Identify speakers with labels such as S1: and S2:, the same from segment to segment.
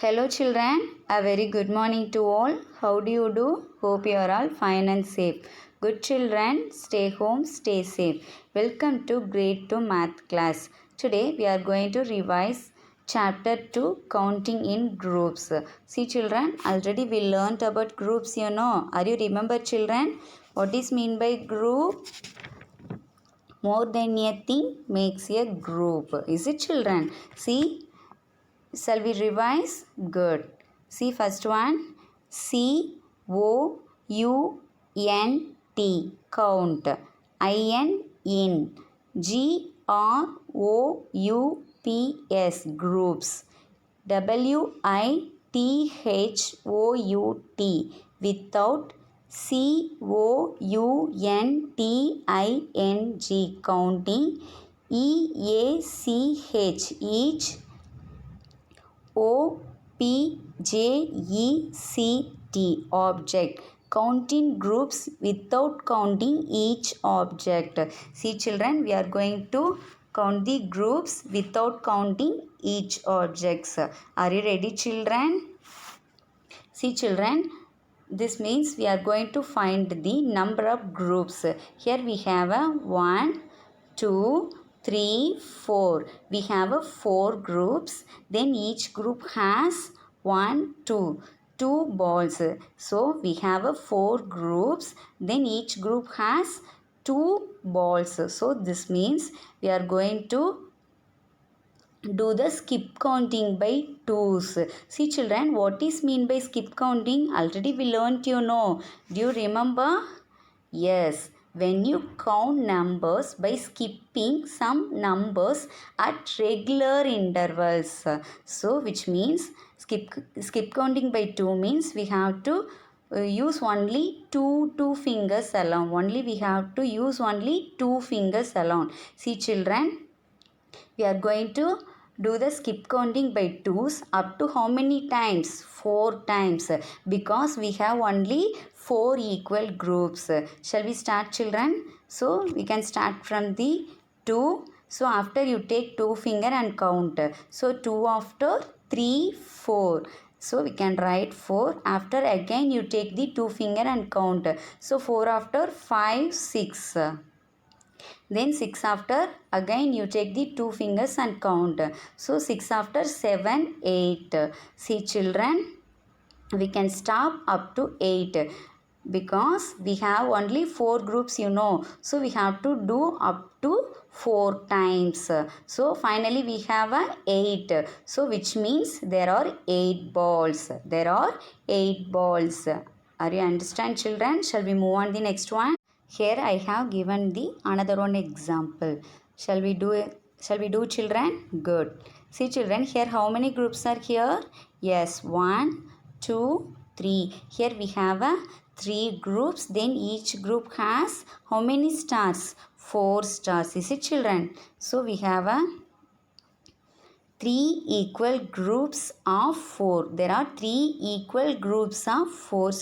S1: Hello children, a very good morning to all. How do you do? Hope you are all fine and safe. Good children, stay home, stay safe. Welcome to grade 2 math class. Today we are going to revise chapter 2 counting in groups. See children, already we learnt about groups, you know. Are you remember children? What is mean by group? More than a thing makes a group. Is it children? See, shall we revise? Good. See first one. C O U N T. Count. I-N in. G-R-O-U-P-S. Groups. W-I-T-H-O-U-T. Without C-O-U-N-T-I-N-G. Counting. E-A-C-H. Each. O-P-J-E-C-T. Object. Counting groups without counting each object. See children, we are going to count the groups without counting each objects. Are you ready children? See children, this means we are going to find the number of groups. Here we have a 1, 2, 3, 4. We have a 4 groups. Then each group has 1, 2 balls. So we have a 4 groups. Then each group has 2 balls. So this means we are going to do the skip counting by twos. See children, what is mean by skip counting? Already we learnt, you know. Do you remember? Yes. When you count numbers by skipping some numbers at regular intervals. So which means skip counting by 2 means we have to use only two fingers alone. Only we have to use only 2 fingers alone. See children, we are going to do the skip counting by twos up to how many times? 4 times, because we have only 4 equal groups. Shall we start children? So we can start from the 2. So after you take 2 finger and count. So 2 after 3, 4. So we can write 4. After again you take the 2 finger and count. So 4 after 5, 6. Then 6 after, again you take the 2 fingers and count. So 6 after 7, 8. See children, we can stop up to 8 because we have only 4 groups, you know. So we have to do up to 4 times. So finally we have a 8. So which means there are 8 balls. There are 8 balls. Are you understand children? Shall we move on the next one? Here I have given the another one example. Shall we do children? Good. See children, here how many groups are here? Yes, 1, 2, 3. Here we have a 3 groups. Then each group has how many stars? 4 stars. Is it children? So we have a 3 equal groups of 4. There are 3 equal groups of 4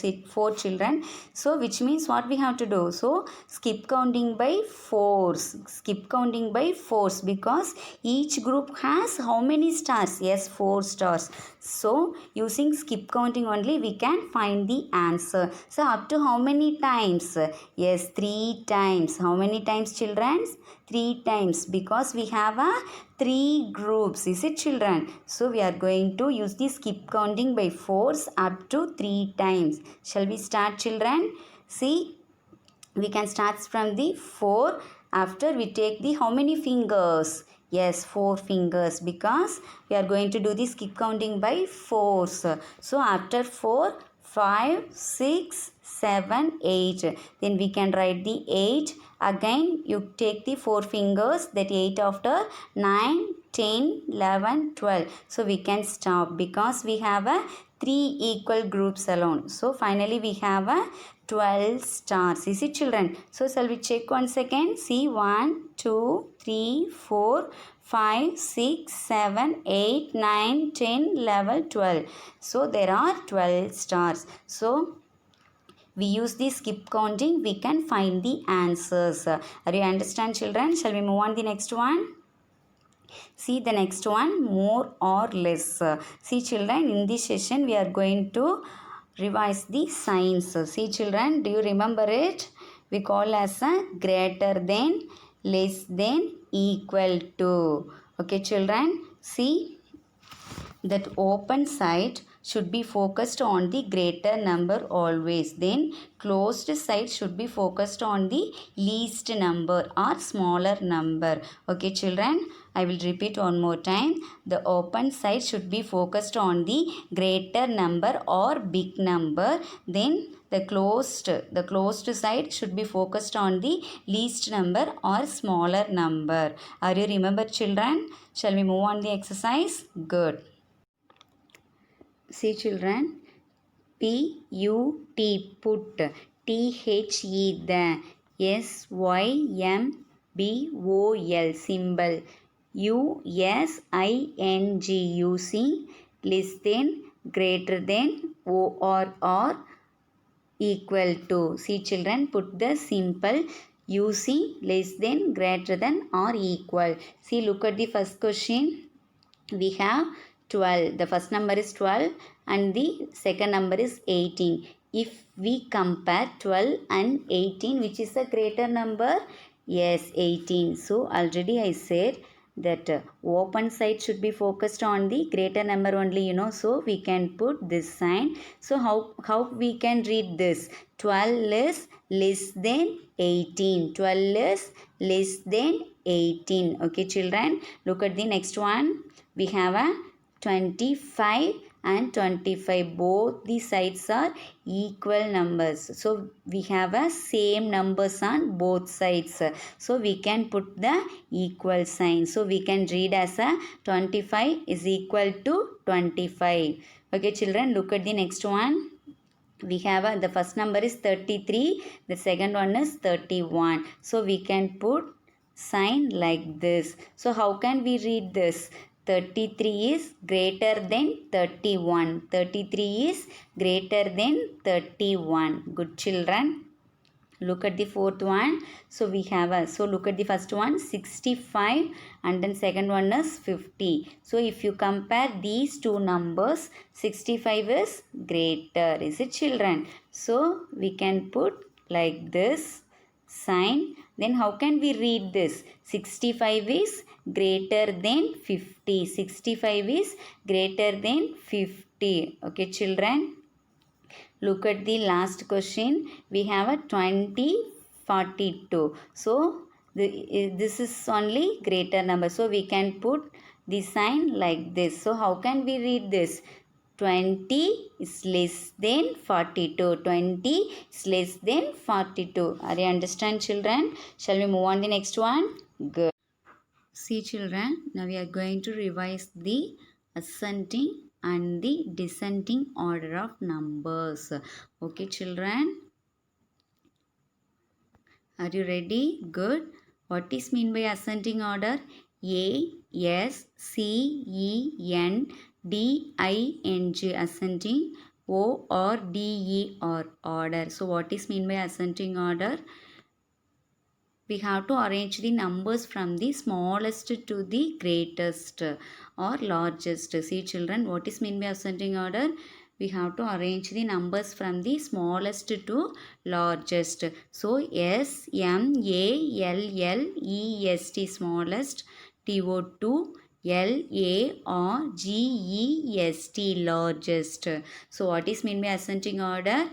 S1: children. So which means what we have to do? So skip counting by 4s. Skip counting by 4s because each group has how many stars? Yes, 4 stars. So using skip counting only we can find the answer. So up to how many times? Yes, 3 times. How many times children? 3 times because we have a 3 groups. Is it children? So we are going to use the skip counting by 4s up to 3 times. Shall we start children? See, we can start from the 4. After we take the how many fingers? Yes, 4 fingers because we are going to do the skip counting by 4s. So after 4, 5, 6, 7, 8. Then we can write the 8. Again you take the 4 fingers, that 8 after 9, 10, 11, 12. So we can stop because we have a 3 equal groups alone. So finally we have a 12 stars. Is it children? So shall we check once again? See 1, 2, 3, 4, 5, 6, 7, 8, 9, 10, 11, 12. So there are 12 stars. So we use the skip counting, we can find the answers. Are you understand children? Shall we move on the next one? See the next one, more or less. See children, in this session we are going to revise the signs. See children, do you remember it? We call as a greater than, less than, equal to. Okay children, see that open side should be focused on the greater number always. Then closed side should be focused on the least number or smaller number. Okay children, I will repeat one more time. The open side should be focused on the greater number or big number. Then the closed side should be focused on the least number or smaller number. Are you remember children? Shall we move on the exercise? Good. See children, P-U-T, put, T-H-E, the, S-Y-M-B-O-L, symbol, U-S-I-N-G, using, less than, greater than, or equal to. See children, put the simple using, less than, greater than, or equal. See, look at the first question. We have 12. The first number is 12 and the second number is 18. If we compare 12 and 18, which is a greater number? Yes, 18. So already I said that open side should be focused on the greater number only, so we can put this sign. So how we can read this? 12 is less than 18. 12 is less than 18. Okay children, look at the next one. We have a 25 and 25. Both the sides are equal numbers. So we have a same numbers on both sides. So we can put the equal sign. So we can read as a 25 is equal to 25. Okay children, look at the next one. We have the first number is 33. The second one is 31. So we can put sign like this. So how can we read this? 33 is greater than 31. 33 is greater than 31. Good children. Look at the fourth one. So we have so look at the first one, 65, and then second one is 50. So if you compare these two numbers, 65 is greater. Is it children? So we can put like this sign. Then how can we read this? 65 is greater than 50. 65 is greater than 50. Okay children. Look at the last question. We have a 20, 42. So this is only greater number. So we can put the sign like this. So how can we read this? 20 is less than 42. 20 is less than 42. Are you understand children? Shall we move on the next one? Good. See children, now we are going to revise the ascending and the descending order of numbers. Okay children, are you ready? Good. What is mean by ascending order? A, S, C, E, N, D, I, N, G, ascending. O, R, D, E, R, order. So what is mean by ascending order? We have to arrange the numbers from the smallest to the greatest or largest. See children, what is mean by ascending order? We have to arrange the numbers from the smallest to largest. So S, M, A, L, L, E, S, T, smallest, TO2, L, A, R, G, E, S, T, largest. So what is mean by ascending order?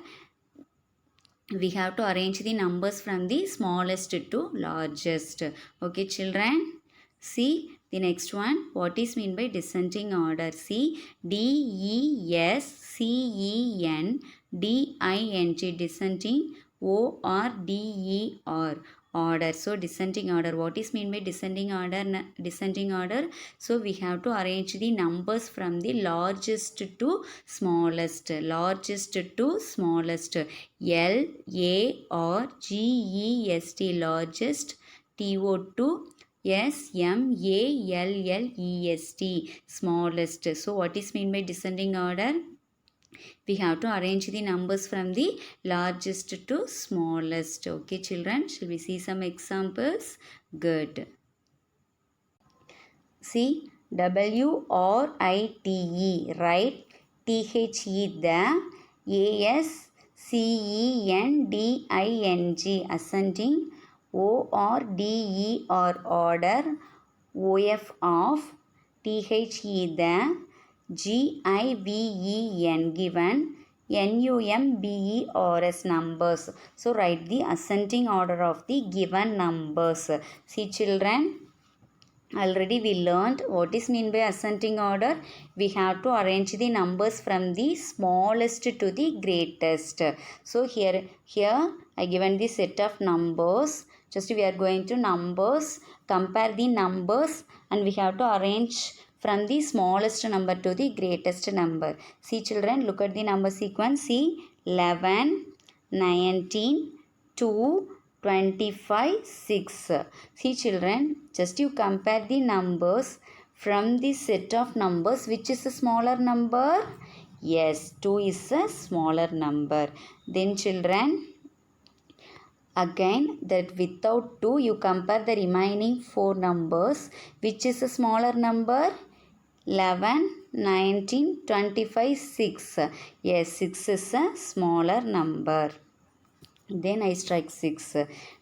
S1: We have to arrange the numbers from the smallest to largest. Okay children, see the next one. What is mean by descending order? See, D, E, S, C, E, N, D, I, N, G, descending. O, R, D, E, R, order. So descending order. What is mean by descending order? Descending order. So we have to arrange the numbers from the largest to smallest. Largest to smallest. L, A, R, G, E, S, T, largest. TO2, S, M, A, L, L, E, S, T, smallest. So what is mean by descending order? We have to arrange the numbers from the largest to smallest. Okay children, shall we see some examples? Good. See, WRITE, right? THE, the, ASCENDING, ascending, ORDER, order, OF, of, THE, the, GIVEN, given, NUMBERS, numbers. So write the ascending order of the given numbers. See children, already we learned what is mean by ascending order. We have to arrange the numbers from the smallest to the greatest. So here I given the set of numbers. Just we are going to numbers, compare the numbers, and we have to arrange from the smallest number to the greatest number. See children, look at the number sequence. See 11, 19, 2, 25, 6. See children, just you compare the numbers from the set of numbers. Which is a smaller number? Yes, 2 is a smaller number. Then children, again that without 2 you compare the remaining 4 numbers. Which is a smaller number? 11, 19, 25, 6. Yes, 6 is a smaller number. Then I strike 6.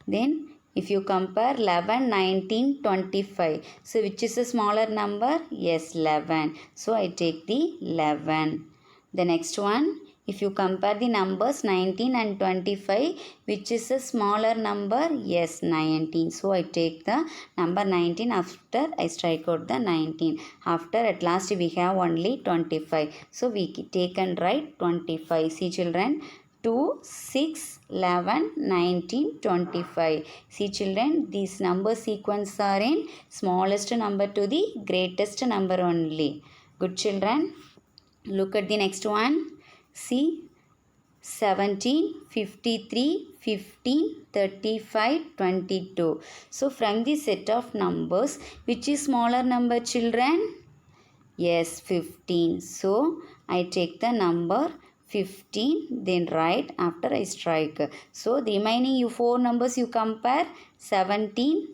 S1: Then if you compare 11, 19, 25. So which is a smaller number? Yes, 11. So I take the 11. The next one, if you compare the numbers 19 and 25, which is a smaller number? Yes, 19. So I take the number 19 after I strike out the 19. After at last we have only 25. So we take and write 25. See children, 2, 6, 11, 19, 25. See children, these number sequence are in smallest number to the greatest number only. Good children. Look at the next one. See 17, 53, 15, 35, 22. So from the set of numbers, which is smaller number children? Yes, 15. So I take the number 15, then write after I strike. So the remaining you 4 numbers you compare 17,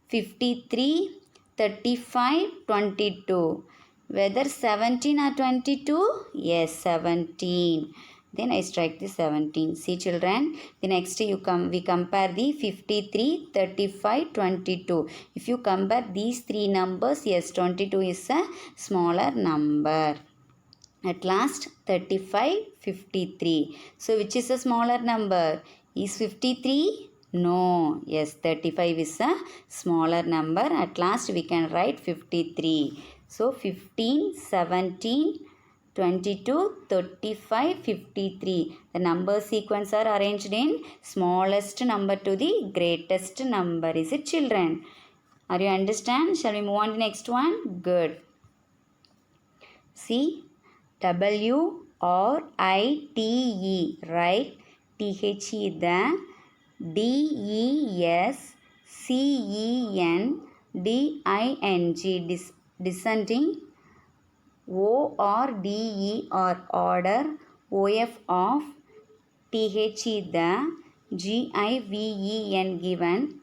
S1: 53, 35, 22. Whether 17 or 22? Yes, 17. Then I strike the 17. See children, the next we compare the 53, 35, 22. If you compare these 3 numbers, yes, 22 is a smaller number. At last 35, 53. So which is a smaller number? Is 53? No. Yes, 35 is a smaller number. At last we can write 53. So 15, 17, 22, 35, 53. The number sequence are arranged in smallest number to the greatest number. Is it children? Are you understand? Shall we move on to the next one? Good. See, WRITE, right? THE, the, DESCENDING, descending, ORDER, order, OF, of, THE, the, GIVEN, given,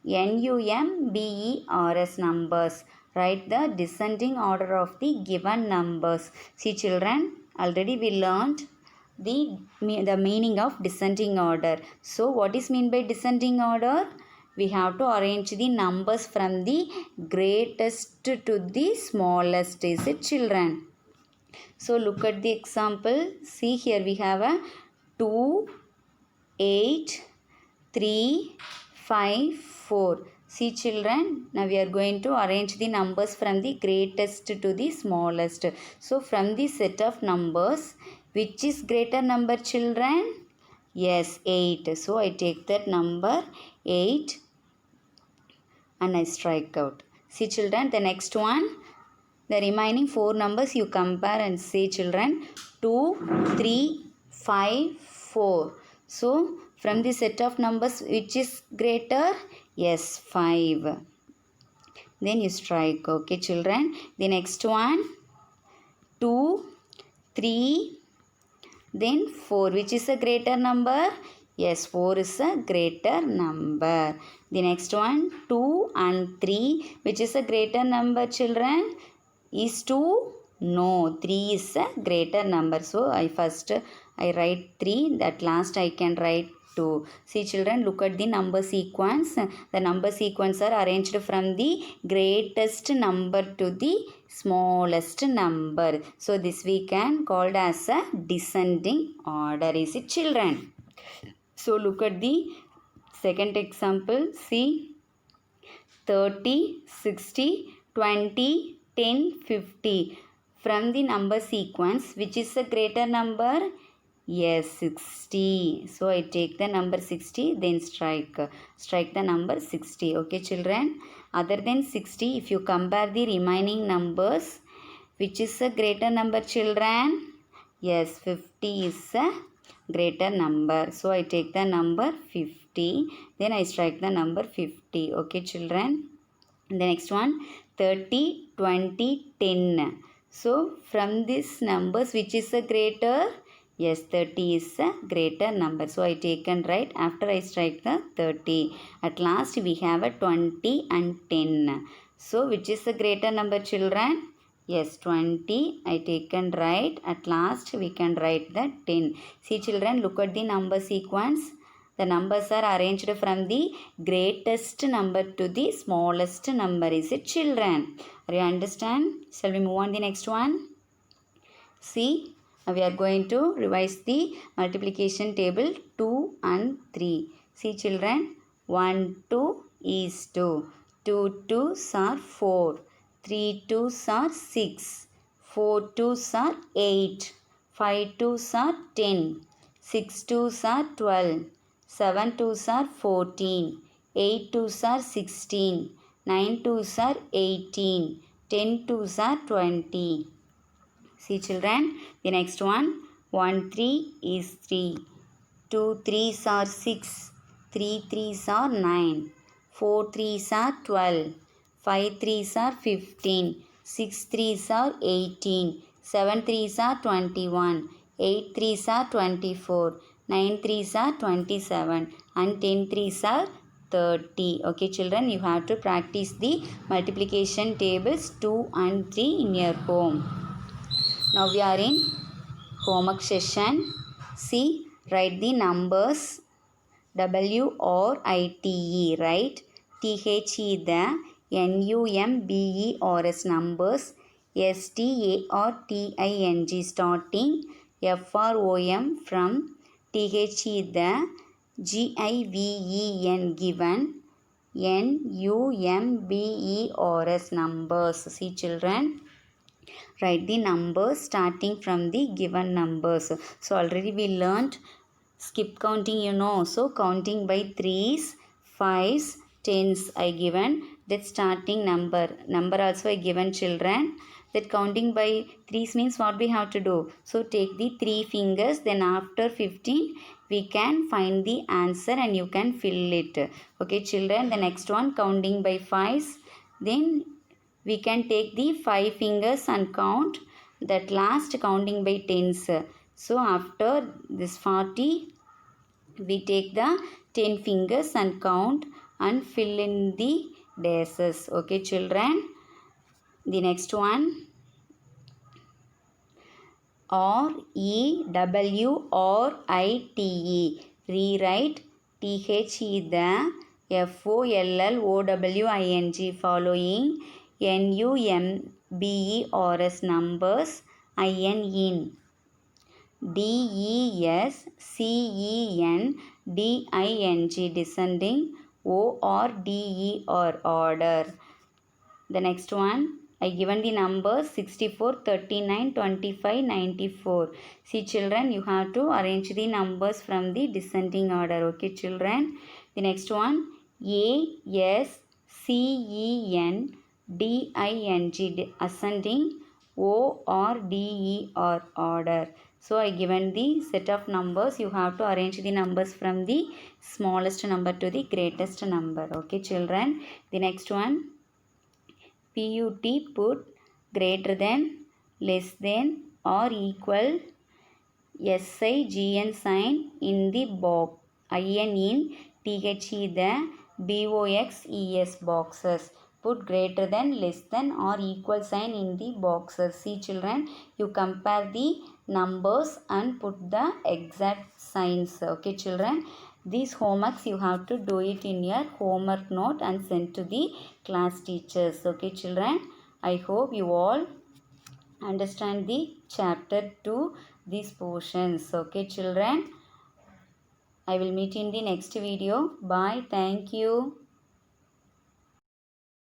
S1: NUMBERS, numbers. Write the descending order of the given numbers. See children, already we learned the meaning of descending order. So what is mean by descending order? We have to arrange the numbers from the greatest to the smallest. Is it children? So look at the example. See here we have a 2, 8, 3, 5, 4. See children, now we are going to arrange the numbers from the greatest to the smallest. So from the set of numbers, which is greater number children? Yes, 8. So I take that number 8 and I strike out. See children, the next one, the remaining 4 numbers you compare and say children, 2, 3, 5, 4. So from the set of numbers, which is greater? Yes, 5. Then you strike. Okay, children. The next one, 2, 3, then 4. Which is a greater number? Yes, 4 is a greater number. The next one, 2 and 3. Which is a greater number, children? Is 2? No, 3 is a greater number. So, I write 3. That last I can write 2. See children, look at the number sequence. The number sequence are arranged from the greatest number to the smallest number. So, this we can called as a descending order. Is it children? So look at the second example. See 30, 60, 20, 10, 50. From the number sequence, which is a greater number? Yes, 60. So I take the number 60, then strike the number 60. Okay children. Other than 60, if you compare the remaining numbers, which is a greater number children? Yes, 50 is a greater number. So I take the number 50. Then I strike the number 50. Okay children. The next one 30, 20, 10. So from these numbers which is a greater? Yes, 30 is a greater number. So I take and write after I strike the 30. At last we have a 20 and 10. So which is a greater number children? Yes, 20. I take and write. At last we can write the 10. See children, look at the number sequence. The numbers are arranged from the greatest number to the smallest number. Is it children? Are you understand? Shall we move on the next one? See, we are going to revise the multiplication table 2 and 3. See children, 1, 2 is 2. 2 2s are 4. 3 2s are 6. 4 2s are 8. 5 2s are 10. 6 2s are 12. 7 2s are 14. 8 2s are 16. 9 2s are 18. 10 2s are 20. See children, the next one, 1 3 is 3. 2 3s are 6. 3 3s are 9. 4 3s are 12. 5 3s are 15. 6 3s are 18. 7 3s are 21. 8 3s are 24. 9 3s are 27. And 10 3s are 30. Okay children, you have to practice the multiplication tables 2 and 3 in your home. Now we are in homework session. See, write the numbers WRITE, right? THE the NUMBERS numbers, STARTING starting, FROM from, THE the GIVEN given, NUMBERS numbers. See children, write the numbers starting from the given numbers. So already we learned skip counting, you know. So counting by 3s, 5s, 10s I given. That starting number also I given children. That counting by 3s means what we have to do. So take the 3 fingers, then after 15 we can find the answer and you can fill it. Okay children, the next one counting by 5s. Then we can take the 5 fingers and count. That last counting by 10s. So after this 40, we take the 10 fingers and count and fill in the daces. Okay children. The next one, REWRITE. Rewrite THE the FOLLOWING following NUMBERS numbers in DESCENDING descending order. The next one, I given the numbers 64, 39, 25, 94. See children, you have to arrange the numbers from the descending order. Okay children. The next one, ASCENDING ascending order. So I given the set of numbers. You have to arrange the numbers from the smallest number to the greatest number. Okay children. The next one, PUT put greater than, less than or equal SIGN sign in the box iron in THE the BOXES boxes. Put greater than, less than or equal sign in the boxes. See children, you compare the numbers and put the exact signs. Okay children, these homeworks you have to do it in your homework note and send to the class teachers. Okay children, I hope you all understand the chapter 2, these portions. Okay children, I will meet in the next video. Bye. Thank you.